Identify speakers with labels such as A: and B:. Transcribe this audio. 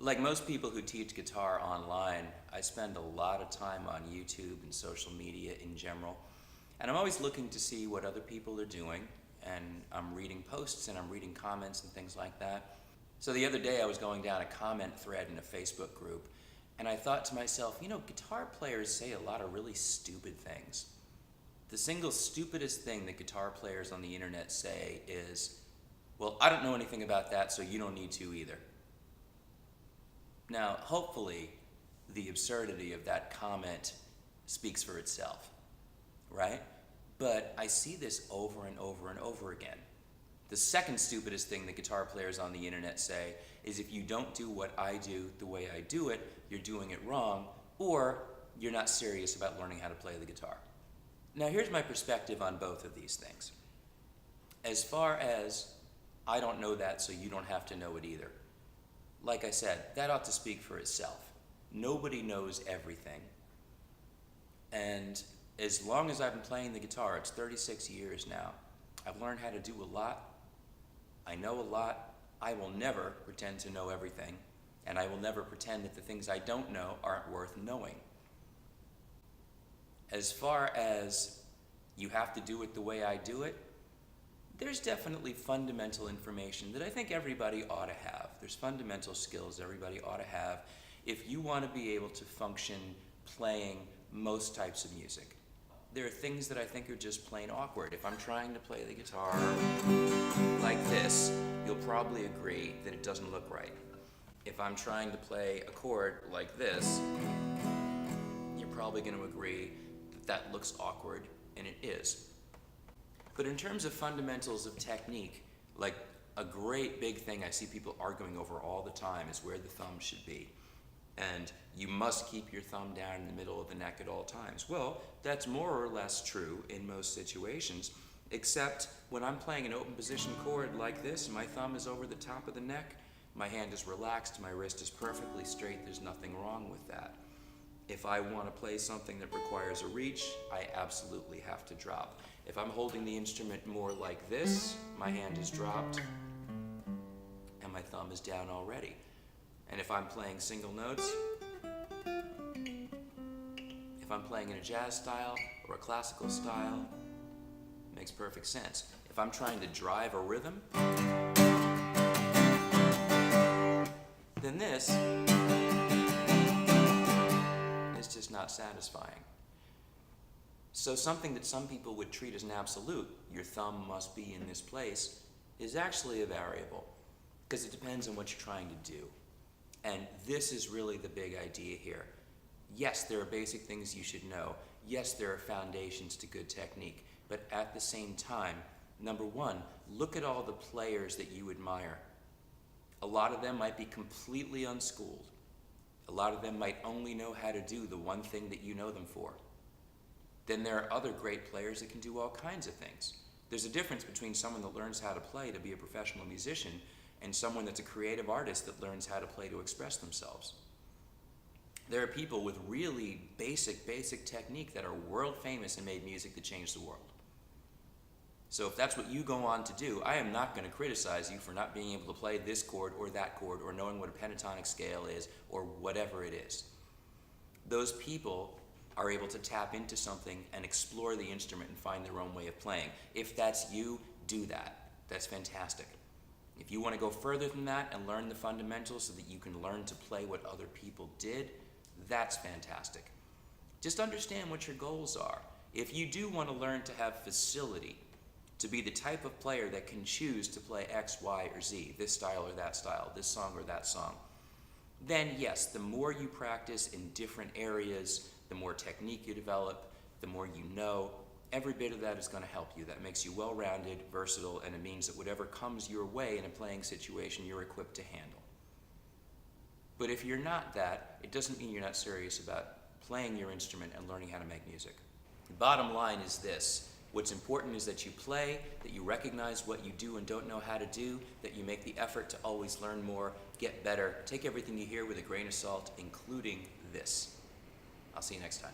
A: Like most people who teach guitar online, I spend a lot of time on YouTube and social media in general. And I'm always looking to see what other people are doing. And I'm reading posts and I'm reading comments and things like that. So the other day I was going down a comment thread in a Facebook group, and I thought to myself, you know, guitar players say a lot of really stupid things. The single stupidest thing that guitar players on the internet say is, well, I don't know anything about that, so you don't need to either. Now, hopefully, the absurdity of that comment speaks for itself, right? But I see this over and over and over again. The second stupidest thing that guitar players on the internet say is if you don't do what I do the way I do it, you're doing it wrong, or you're not serious about learning how to play the guitar. Now here's my perspective on both of these things. As far as I don't know that, so you don't have to know it either. Like I said, that ought to speak for itself. Nobody knows everything. And as long as I've been playing the guitar, it's 36 years now, I've learned how to do a lot. I know a lot. I will never pretend to know everything, and I will never pretend that the things I don't know aren't worth knowing. As far as you have to do it the way I do it, there's definitely fundamental information that I think everybody ought to have. There's fundamental skills everybody ought to have if you want to be able to function playing most types of music. There are things that I think are just plain awkward. If I'm trying to play the guitar like this, you'll probably agree that it doesn't look right. If I'm trying to play a chord like this, you're probably going to agree that that looks awkward, and it is. But in terms of fundamentals of technique, like a great big thing I see people arguing over all the time is where the thumb should be. And you must keep your thumb down in the middle of the neck at all times. Well, that's more or less true in most situations, except when I'm playing an open position chord like this, my thumb is over the top of the neck, my hand is relaxed, my wrist is perfectly straight, there's nothing wrong with that. If I want to play something that requires a reach, I absolutely have to drop. If I'm holding the instrument more like this, my hand is dropped, and my thumb is down already. And if I'm playing single notes, if I'm playing in a jazz style or a classical style, it makes perfect sense. If I'm trying to drive a rhythm, then this is just not satisfying. So something that some people would treat as an absolute, your thumb must be in this place, is actually a variable, because it depends on what you're trying to do. And this is really the big idea here. Yes, there are basic things you should know. Yes, there are foundations to good technique. But at the same time, number one, look at all the players that you admire. A lot of them might be completely unschooled. A lot of them might only know how to do the one thing that you know them for. Then there are other great players that can do all kinds of things. There's a difference between someone that learns how to play to be a professional musician and someone that's a creative artist that learns how to play to express themselves. There are people with really basic technique that are world famous and made music that changed the world. So if that's what you go on to do, I am not going to criticize you for not being able to play this chord or that chord or knowing what a pentatonic scale is or whatever it is. Those people are able to tap into something and explore the instrument and find their own way of playing. If that's you, do that. That's fantastic. If you want to go further than that and learn the fundamentals so that you can learn to play what other people did, that's fantastic. Just understand what your goals are. If you do want to learn to have facility, to be the type of player that can choose to play X, Y, or Z, this style or that style, this song or that song, then yes, the more you practice in different areas, the more technique you develop, the more you know, every bit of that is going to help you. That makes you well-rounded, versatile, and it means that whatever comes your way in a playing situation, you're equipped to handle. But if you're not that, it doesn't mean you're not serious about playing your instrument and learning how to make music. The bottom line is this. What's important is that you play, that you recognize what you do and don't know how to do, that you make the effort to always learn more, get better, take everything you hear with a grain of salt, including this. I'll see you next time.